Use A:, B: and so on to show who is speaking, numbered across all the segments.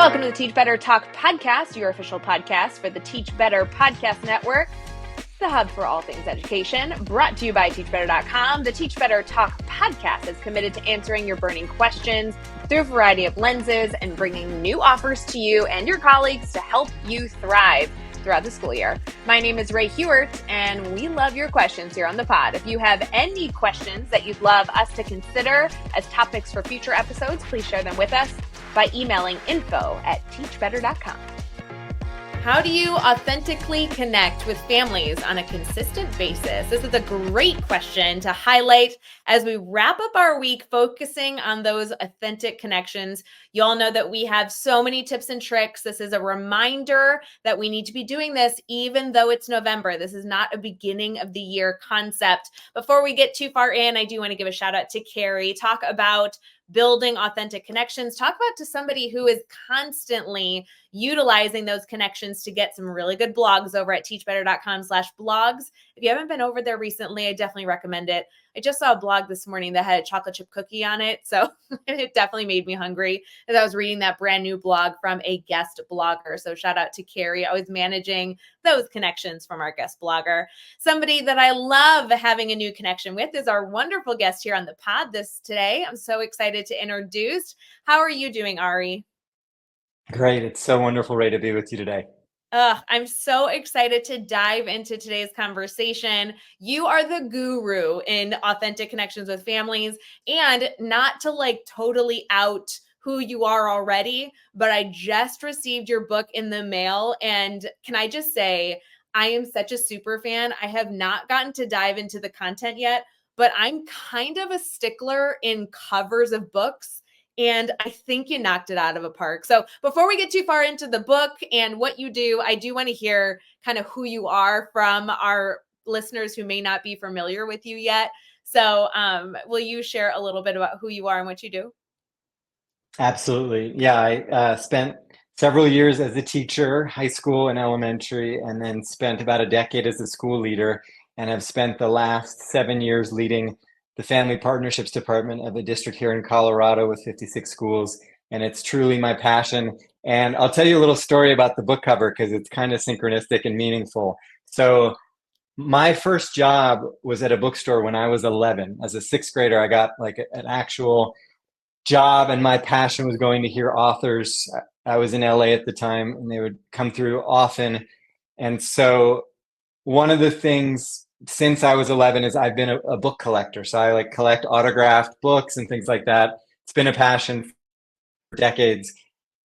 A: Welcome to the Teach Better Talk podcast, your official podcast for the Teach Better Podcast Network, the hub for all things education, brought to you by teachbetter.com. The Teach Better Talk podcast is committed to answering your burning questions through a variety of lenses and bringing new offers to you and your colleagues to help you thrive throughout the school year. My name is Ray Hewart, and we love your questions here on the pod. If you have any questions that you'd love us to consider as topics for future episodes, please share them with us by emailing info@teachbetter.com. How do you authentically connect with families on a consistent basis? This is a great question to highlight as we wrap up our week focusing on those authentic connections. You all know that we have so many tips and tricks. This is a reminder that we need to be doing this even though it's November. This is not a beginning of the year concept. Before we get too far in, I do want to give a shout out to Carrie. Talk about building authentic connections. Talk about to somebody who is constantly utilizing those connections to get some really good blogs over at teachbetter.com/blogs. If you haven't been over there recently, I definitely recommend it. I just saw a blog this morning that had a chocolate chip cookie on it. So it definitely made me hungry as I was reading that brand new blog from a guest blogger. So shout out to Carrie, always managing those connections from our guest blogger. Somebody that I love having a new connection with is our wonderful guest here on the pod today. I'm so excited to introduce. How are you doing, Ari?
B: Great. It's so wonderful, Ray, to be with you today.
A: I'm so excited to dive into today's conversation. You are the guru in authentic connections with families, and not to totally out who you are already, but I just received your book in the mail. And can I just say, I am such a super fan. I have not gotten to dive into the content yet, but I'm kind of a stickler in covers of books. And I think you knocked it out of a park. So before we get too far into the book and what you do, I do want to hear kind of who you are from our listeners who may not be familiar with you yet. So will you share a little bit about who you are and what you do?
B: Absolutely. Yeah, I spent several years as a teacher, high school and elementary, and then spent about a decade as a school leader, and have spent the last 7 years leading the Family Partnerships Department of a district here in Colorado with 56 schools. And it's truly my passion. And I'll tell you a little story about the book cover because it's kind of synchronistic and meaningful. So my first job was at a bookstore when I was 11. As a sixth grader, I got an actual job, and my passion was going to hear authors. I was in LA at the time, and they would come through often. And so one of the things since I was 11 is I've been a book collector. So I collect autographed books and things like that. It's been a passion for decades.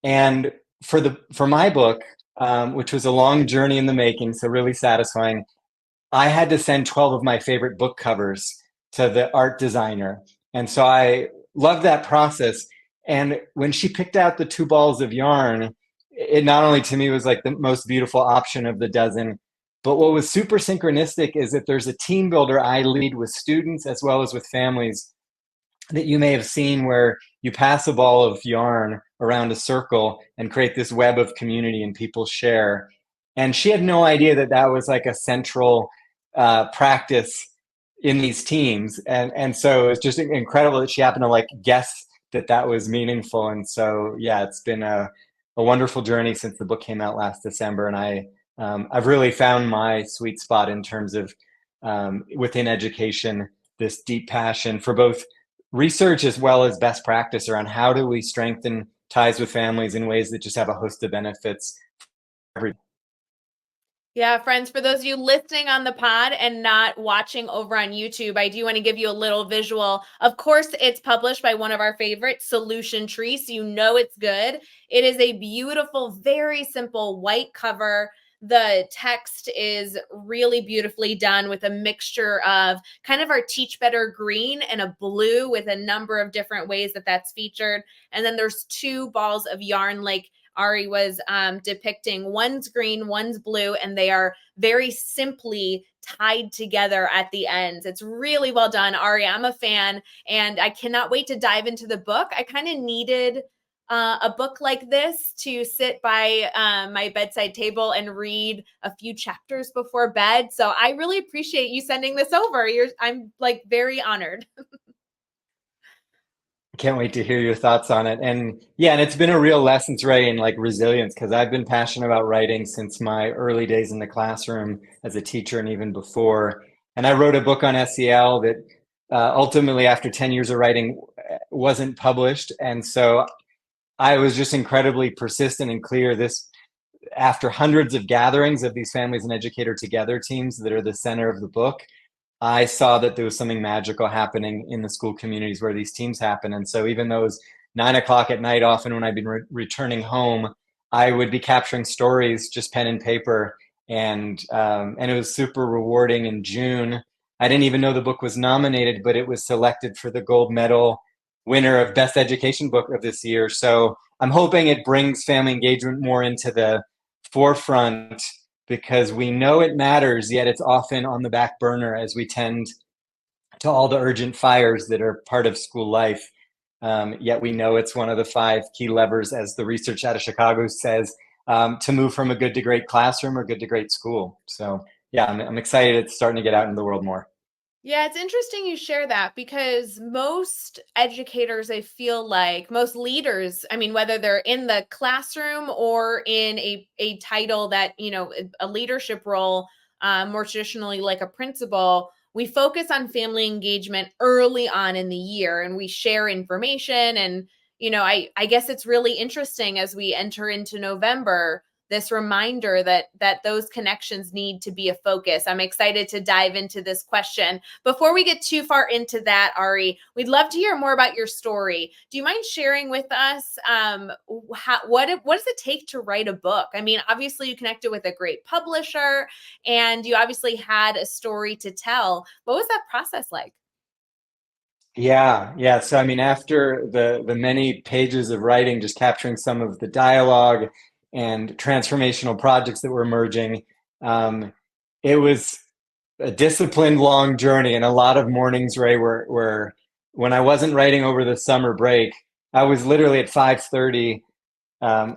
B: And for my book, which was a long journey in the making, so really satisfying, I had to send 12 of my favorite book covers to the art designer. And so I loved that process. And when she picked out the 2 balls of yarn, it not only to me was like the most beautiful option of the dozen, but what was super synchronistic is that there's a team builder I lead with students as well as with families that you may have seen where you pass a ball of yarn around a circle and create this web of community and people share. And she had no idea that that was like a central practice in these teams. And so it's just incredible that she happened to guess that that was meaningful. And so, yeah, it's been a wonderful journey since the book came out last December. And I've really found my sweet spot in terms of within education, this deep passion for both research as well as best practice around how do we strengthen ties with families in ways that just have a host of benefits for everybody.
A: Yeah, friends, for those of you listening on the pod and not watching over on YouTube, I do want to give you a little visual. Of course, it's published by one of our favorites, Solution Tree, so you know it's good. It is a beautiful, very simple white cover. The text is really beautifully done with a mixture of kind of our Teach Better green and a blue with a number of different ways that that's featured. And then there's 2 balls of yarn like Ari was depicting. One's green, one's blue, and they are very simply tied together at the ends. It's really well done, Ari. I'm a fan, and I cannot wait to dive into the book. I kind of needed a book like this to sit by my bedside table and read a few chapters before bed. So I really appreciate you sending this over. I'm very honored.
B: Can't wait to hear your thoughts on it. And yeah, and it's been a real lessons, Ray, in like resilience, because I've been passionate about writing since my early days in the classroom as a teacher and even before. And I wrote a book on SEL that ultimately, after 10 years of writing, wasn't published. And so I was just incredibly persistent and clear. This, after hundreds of gatherings of these families and educator together teams that are the center of the book, I saw that there was something magical happening in the school communities where these teams happen. And so even though it was 9 o'clock at night, often when I'd been returning home, I would be capturing stories, just pen and paper. And it was super rewarding. In June, I didn't even know the book was nominated, but it was selected for the gold medal winner of best education book of this year. So I'm hoping it brings family engagement more into the forefront, because we know it matters, yet it's often on the back burner as we tend to all the urgent fires that are part of school life. Yet we know it's one of the 5 key levers, as the research out of Chicago says, to move from a good to great classroom or good to great school. So yeah, I'm excited it's starting to get out into the world more.
A: Yeah, it's interesting you share that because most educators, I feel like most leaders, I mean, whether they're in the classroom or in a title that, a leadership role, more traditionally like a principal, we focus on family engagement early on in the year and we share information. And, I guess it's really interesting as we enter into November, this reminder that those connections need to be a focus. I'm excited to dive into this question. Before we get too far into that, Ari, we'd love to hear more about your story. Do you mind sharing with us what does it take to write a book? I mean, obviously you connected with a great publisher and you obviously had a story to tell. What was that process like?
B: Yeah. So I mean, after the many pages of writing, just capturing some of the dialogue and transformational projects that were emerging, it was a disciplined long journey, and a lot of mornings, Ray, where when I wasn't writing over the summer break, I was literally at 5:30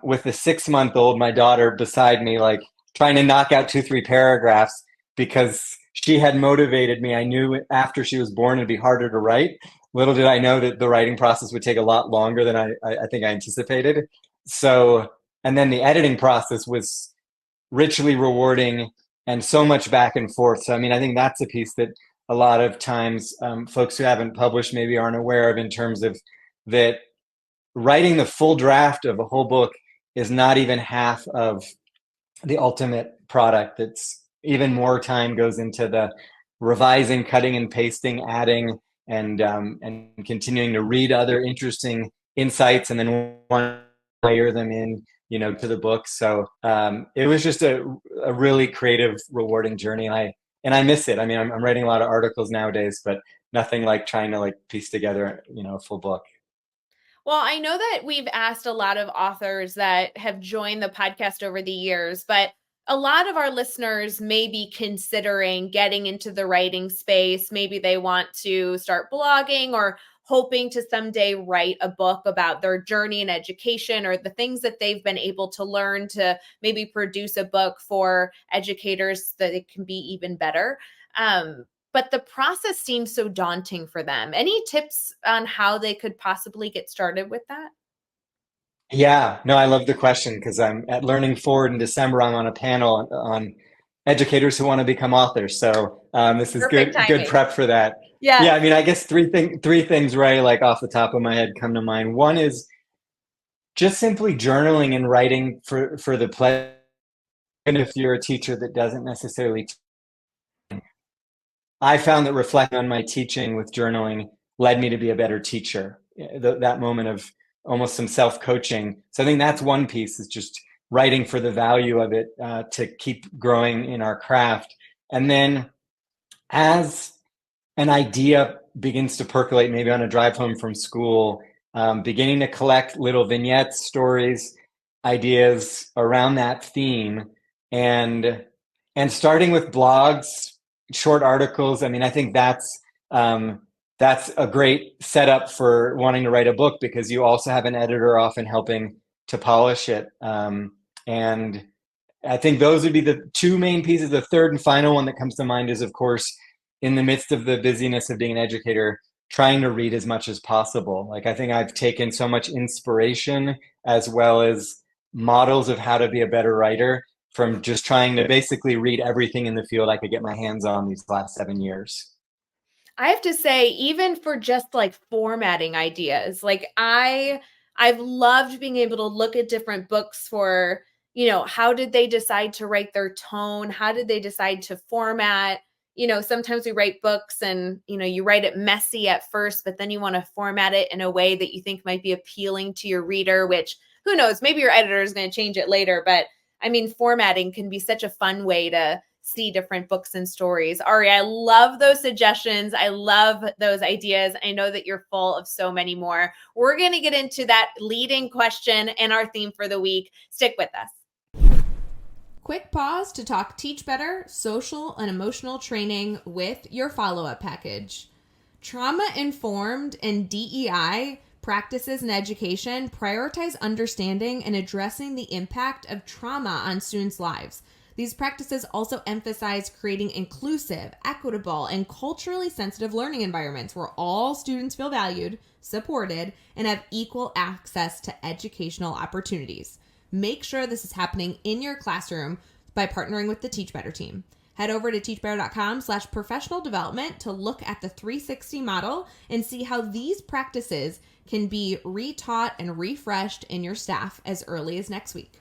B: with a 6 month old, my daughter, beside me, like trying to knock out 2, 3 paragraphs because she had motivated me. I knew after she was born it'd be harder to write. Little did I know that the writing process would take a lot longer than I think I anticipated. So, and then the editing process was richly rewarding and so much back and forth. So, I mean, I think that's a piece that a lot of times folks who haven't published maybe aren't aware of, in terms of that writing the full draft of a whole book is not even half of the ultimate product. It's even more time goes into the revising, cutting and pasting, adding, and continuing to read other interesting insights, and then want to layer them in, to the book. So it was just a really creative, rewarding journey, and I miss it. I mean, I'm writing a lot of articles nowadays, but nothing like trying to like piece together, a full book.
A: Well, I know that we've asked a lot of authors that have joined the podcast over the years, but a lot of our listeners may be considering getting into the writing space. Maybe they want to start blogging or hoping to someday write a book about their journey in education or the things that they've been able to learn to maybe produce a book for educators that it can be even better. But the process seems so daunting for them. Any tips on how they could possibly get started with that?
B: Yeah, no, I love the question, because I'm at Learning Forward in December. I'm on a panel on educators who want to become authors. So this is
A: Perfect
B: good
A: timing.
B: prep for that.
A: Yes.
B: Yeah, I mean, I guess three things, Ray, like off the top of my head come to mind. One is just simply journaling and writing for the pleasure. And if you're a teacher that doesn't necessarily, I found that reflecting on my teaching with journaling led me to be a better teacher. That moment of almost some self-coaching. So I think that's one piece, is just writing for the value of it, to keep growing in our craft. And then as an idea begins to percolate, maybe on a drive home from school, beginning to collect little vignettes, stories, ideas around that theme, and and starting with blogs, short articles. I mean, I think that's a great setup for wanting to write a book, because you also have an editor often helping to polish it. And I think those would be the 2 main pieces. The third and final one that comes to mind is, of course, in the midst of the busyness of being an educator, trying to read as much as possible. Like, I think I've taken so much inspiration as well as models of how to be a better writer from just trying to basically read everything in the field I could get my hands on these last 7 years.
A: I have to say, even for just like formatting ideas, like I've loved being able to look at different books for, how did they decide to write their tone? How did they decide to format? Sometimes we write books and, you write it messy at first, but then you want to format it in a way that you think might be appealing to your reader, which who knows, maybe your editor is going to change it later, but I mean, formatting can be such a fun way to see different books and stories. Ari, I love those suggestions. I love those ideas. I know that you're full of so many more. We're going to get into that leading question and our theme for the week. Stick with us.
C: Quick pause to talk Teach Better social and emotional training with your follow-up package. Trauma-informed and DEI practices in education prioritize understanding and addressing the impact of trauma on students' lives. These practices also emphasize creating inclusive, equitable, and culturally sensitive learning environments where all students feel valued, supported, and have equal access to educational opportunities. Make sure this is happening in your classroom by partnering with the Teach Better team. Head over to teachbetter.com/professional development to look at the 360 model and see how these practices can be retaught and refreshed in your staff as early as next week.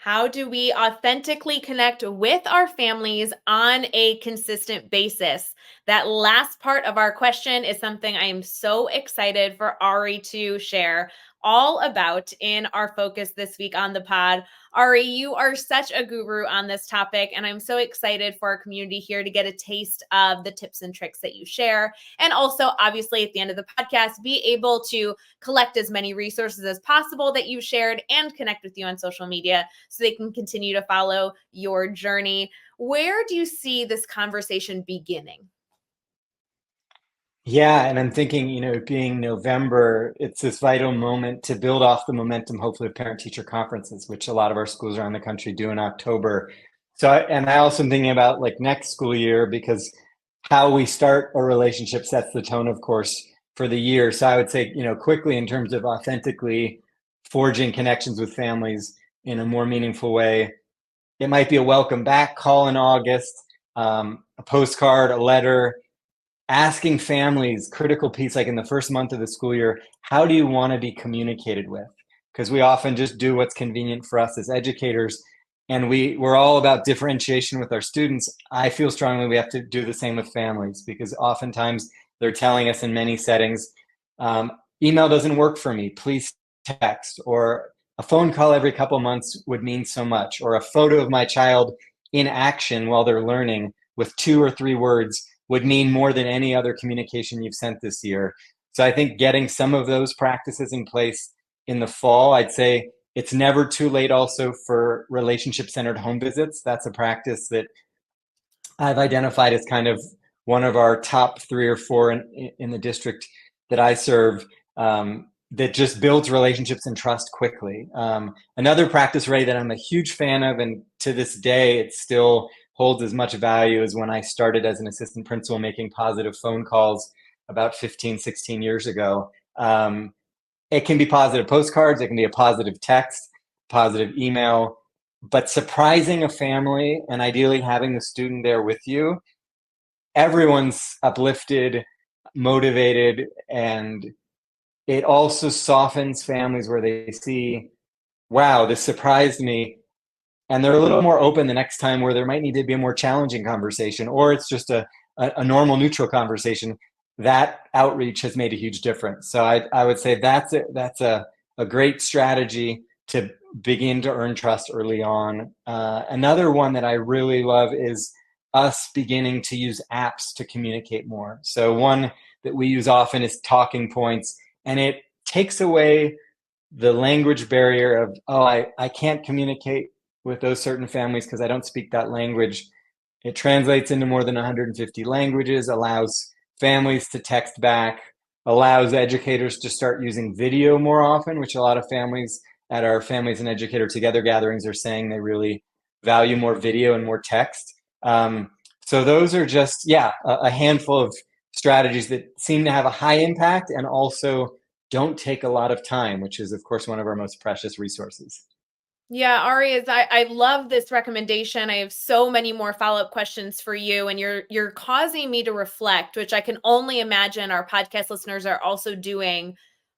A: How do we authentically connect with our families on a consistent basis? That last part of our question is something I am so excited for Ari to share all about in our focus this week on the pod. Ari, you are such a guru on this topic, and I'm so excited for our community here to get a taste of the tips and tricks that you share. And also, obviously, at the end of the podcast, be able to collect as many resources as possible that you shared and connect with you on social media so they can continue to follow your journey. Where do you see this conversation beginning?
B: Yeah, and I'm thinking, it being November, it's this vital moment to build off the momentum, hopefully, of parent-teacher conferences, which a lot of our schools around the country do in October. And I also am thinking about like next school year, because how we start a relationship sets the tone, of course, for the year. So I would say, quickly, in terms of authentically forging connections with families in a more meaningful way, it might be a welcome back call in August, a postcard, a letter, asking families, critical piece, like in the first month of the school year, how do you want to be communicated with? Because we often just do what's convenient for us as educators, and we're all about differentiation with our students. I feel strongly we have to do the same with families, because oftentimes they're telling us in many settings, email doesn't work for me, please text, or a phone call every couple months would mean so much, or a photo of my child in action while they're learning with 2 or 3 words would mean more than any other communication you've sent this year. So I think getting some of those practices in place in the fall, I'd say it's never too late also for relationship-centered home visits. That's a practice that I've identified as kind of one of our top 3 or 4 in the district that I serve, that just builds relationships and trust quickly. Another practice, Ray, that I'm a huge fan of, and to this day, it still holds as much value as when I started as an assistant principal making positive phone calls about 15, 16 years ago. It can be positive postcards, it can be a positive text, positive email, but surprising a family and ideally having the student there with you, everyone's uplifted, motivated, and it also softens families where they see, wow, this surprised me. And they're a little more open the next time, where there might need to be a more challenging conversation, or it's just a normal, neutral conversation. That outreach has made a huge difference. So I would say that's a great strategy to begin to earn trust early on. Another one that I really love is us beginning to use apps to communicate more. So one that we use often is Talking Points, and it takes away the language barrier of, oh, I can't communicate with those certain families because I don't speak that language. It translates into more than 150 languages, allows families to text back, allows educators to start using video more often, which a lot of families at our Families and Educator Together gatherings are saying they really value more video and more text. So So those are just, yeah, a handful of strategies that seem to have a high impact and also don't take a lot of time, which is, of course, one of our most precious resources.
A: Yeah, Ari, I love this recommendation. I have so many more follow-up questions for you, and you're causing me to reflect, which I can only imagine our podcast listeners are also doing.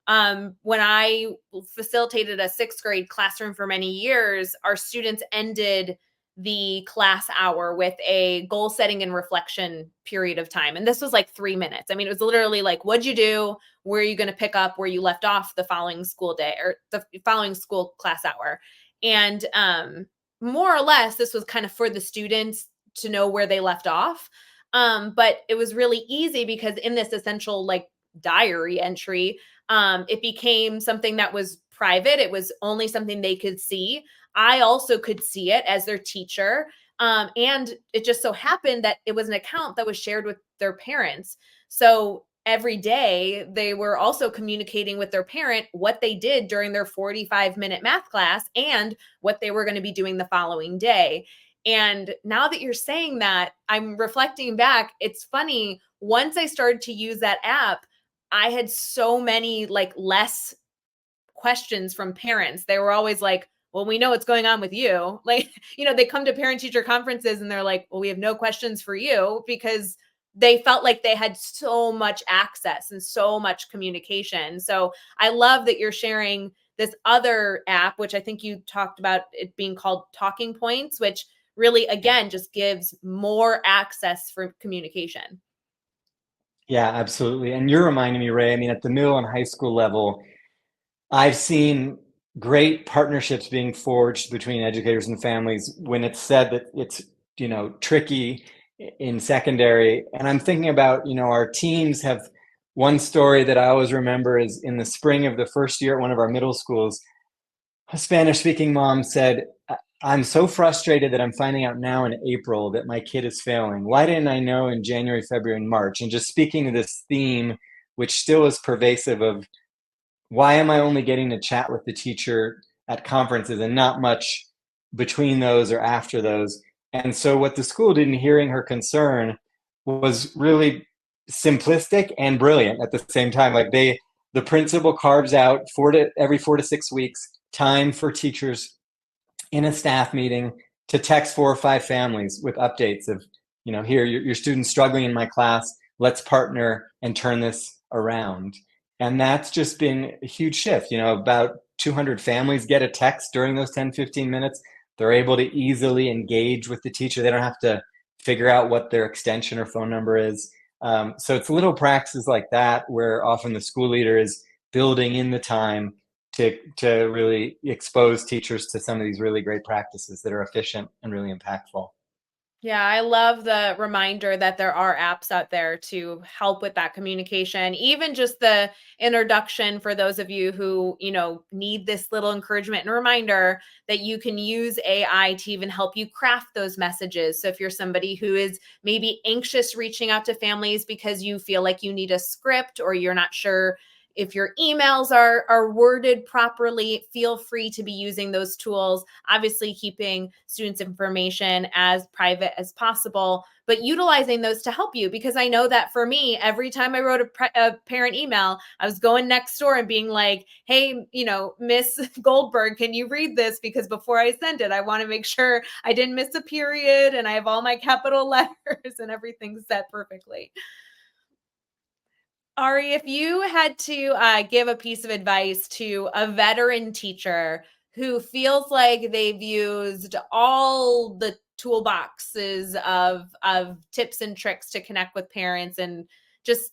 A: When I facilitated a sixth grade classroom for many years, our students ended the class hour with a goal setting and reflection period of time. And this was like 3 minutes. I mean, it was literally like, what'd you do? Where are you going to pick up where you left off the following school day or the following school class hour? And more or less, this was kind of for the students to know where they left off. But it was really easy because in this essential like diary entry, it became something that was private. It was only something they could see. I also could see it as their teacher. And it just so happened that it was an account that was shared with their parents. So every day they were also communicating with their parent what they did during their 45-minute math class and what they were going to be doing the following day. And now that you're saying that, I'm reflecting back. It's funny. Once I started to use that app, I had so many like less questions from parents. They were always like, well, we know what's going on with you. Like, they come to parent teacher conferences and they're like, well, we have no questions for you because they felt like they had so much access and so much communication. So I love that you're sharing this other app, which I think you talked about it being called Talking Points, which really, again, just gives more access for communication.
B: Yeah, absolutely. And you're reminding me, Ray, I mean, at the middle and high school level, I've seen great partnerships being forged between educators and families when it's said that it's, tricky in secondary. And I'm thinking about, our teams have one story that I always remember is in the spring of the first year at one of our middle schools, a Spanish speaking mom said, I'm so frustrated that I'm finding out now in April that my kid is failing. Why didn't I know in January, February, and March? And just speaking of this theme, which still is pervasive of why am I only getting to chat with the teacher at conferences and not much between those or after those? And so what the school did in hearing her concern was really simplistic and brilliant at the same time. Like the principal carves out every 4 to 6 weeks time for teachers in a staff meeting to text 4 or 5 families with updates of, here, your student's struggling in my class. Let's partner and turn this around. And that's just been a huge shift. About 200 families get a text during those 10, 15 minutes. They're able to easily engage with the teacher. They don't have to figure out what their extension or phone number is. So it's little practices like that where often the school leader is building in the time to really expose teachers to some of these really great practices that are efficient and really impactful.
A: Yeah, I love the reminder that there are apps out there to help with that communication. Even just the introduction for those of you who, need this little encouragement and reminder that you can use AI to even help you craft those messages. So if you're somebody who is maybe anxious reaching out to families because you feel like you need a script or you're not sure if your emails are worded properly, feel free to be using those tools, obviously keeping students' information as private as possible, but utilizing those to help you. Because I know that for me, every time I wrote a parent email, I was going next door and being like, hey, Miss Goldberg, can you read this? Because before I send it, I want to make sure I didn't miss a period and I have all my capital letters and everything set perfectly. Ari, if you had to give a piece of advice to a veteran teacher who feels like they've used all the toolboxes of tips and tricks to connect with parents and just,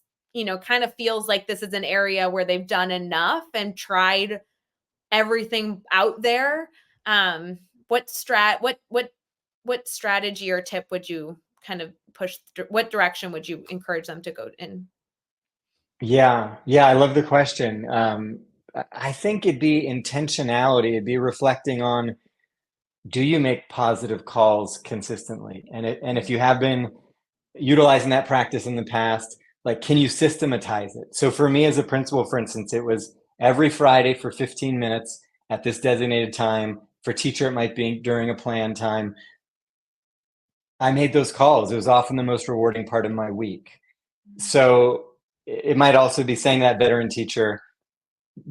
A: kind of feels like this is an area where they've done enough and tried everything out there, what strategy or tip would you kind of push? What direction would you encourage them to go in?
B: Yeah, I love the question. I think it'd be intentionality. It'd be reflecting on, do you make positive calls consistently? And if you have been utilizing that practice in the past, like, can you systematize it? So for me as a principal, for instance, it was every Friday for 15 minutes at this designated time. For teacher, it might be during a planned time. I made those calls. It was often the most rewarding part of my week. So it might also be saying that veteran teacher,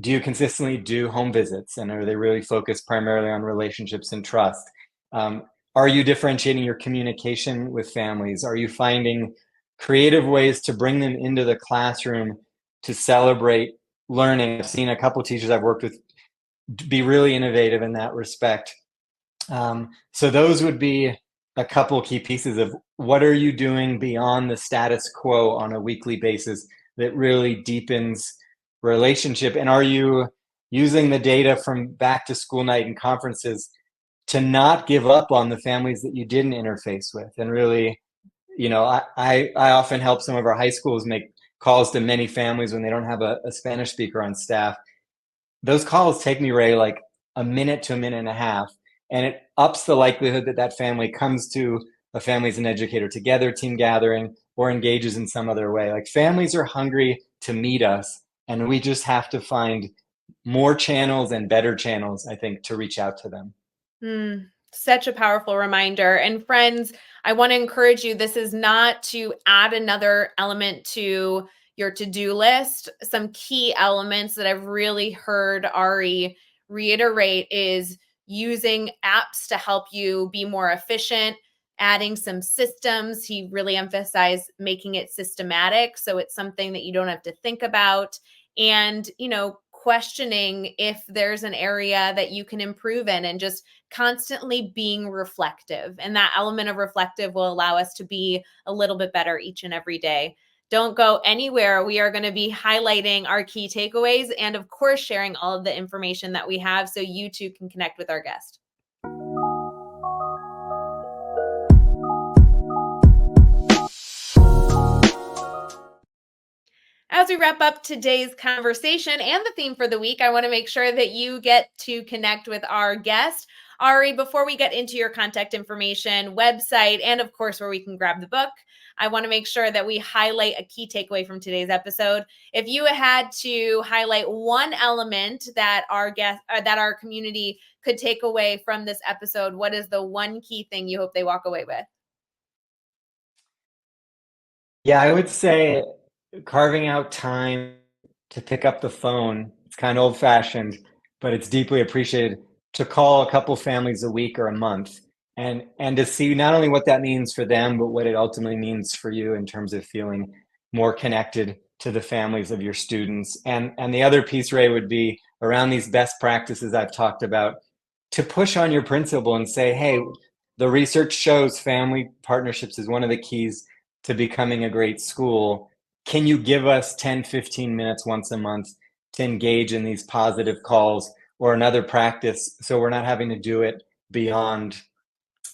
B: do you consistently do home visits, and are they really focused primarily on relationships and trust? Are you differentiating your communication with families? Are you finding creative ways to bring them into the classroom to celebrate learning? I've seen a couple of teachers I've worked with be really innovative in that respect. So those would be a couple key pieces of what are you doing beyond the status quo on a weekly basis that really deepens relationship, and are you using the data from back to school night and conferences to not give up on the families that you didn't interface with? And really, I often help some of our high schools make calls to many families when they don't have a Spanish speaker on staff. Those calls take me, Ray, like a minute to a minute and a half, and it ups the likelihood that that family comes to a Families and Educator Together team gathering or engages in some other way. Like, families are hungry to meet us, and we just have to find more channels and better channels, I think, to reach out to them.
A: Such a powerful reminder. And friends, I want to encourage you, this is not to add another element to your to-do list. Some key elements that I've really heard Ari reiterate is using apps to help you be more efficient, adding some systems. He really emphasized making it systematic, so it's something that you don't have to think about. And, questioning if there's an area that you can improve in, and just constantly being reflective. And that element of reflective will allow us to be a little bit better each and every day. Don't go anywhere. We are going to be highlighting our key takeaways and, of course, sharing all of the information that we have so you too can connect with our guest. As we wrap up today's conversation and the theme for the week, I want to make sure that you get to connect with our guest. Ari, before we get into your contact information, website, and of course, where we can grab the book, I want to make sure that we highlight a key takeaway from today's episode. If you had to highlight one element that our community could take away from this episode, what is the one key thing you hope they walk away with?
B: Yeah, I would say carving out time to pick up the phone. It's kind of old-fashioned, but it's deeply appreciated, to call a couple families a week or a month, and to see not only what that means for them, but what it ultimately means for you in terms of feeling more connected to the families of your students. And the other piece, Ray, would be around these best practices I've talked about, to push on your principal and say, hey, the research shows family partnerships is one of the keys to becoming a great school. Can you give us 10, 15 minutes once a month to engage in these positive calls or another practice, so we're not having to do it beyond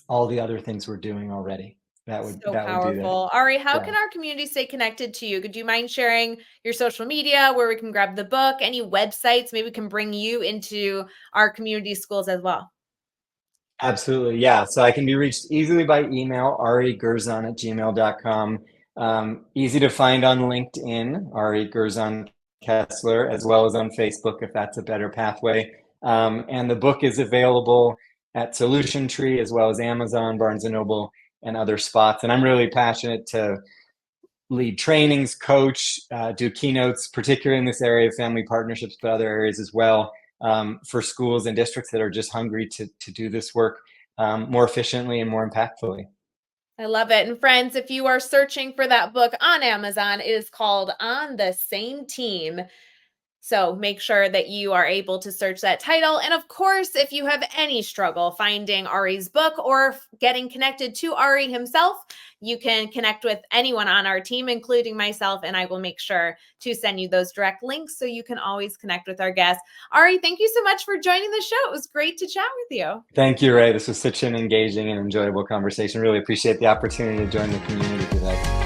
B: all the other things we're doing already? That would
A: powerful. Ari, how can our community stay connected to you? Could you mind sharing your social media, where we can grab the book, any websites maybe we can bring you into our community schools as well?
B: Absolutely. Yeah. So I can be reached easily by email, arigerzon@gmail.com. Easy to find on LinkedIn, Ari Gerzon-Kessler, as well as on Facebook, if that's a better pathway. And the book is available at Solution Tree, as well as Amazon, Barnes & Noble, and other spots. And I'm really passionate to lead trainings, coach, do keynotes, particularly in this area of family partnerships, but other areas as well, for schools and districts that are just hungry to do this work more efficiently and more impactfully.
A: I love it. And friends, if you are searching for that book on Amazon, it is called On the Same Team. So make sure that you are able to search that title. And of course, if you have any struggle finding Ari's book or getting connected to Ari himself, you can connect with anyone on our team, including myself, and I will make sure to send you those direct links so you can always connect with our guests. Ari, thank you so much for joining the show. It was great to chat with you.
B: Thank you, Ray. This was such an engaging and enjoyable conversation. Really appreciate the opportunity to join the community today.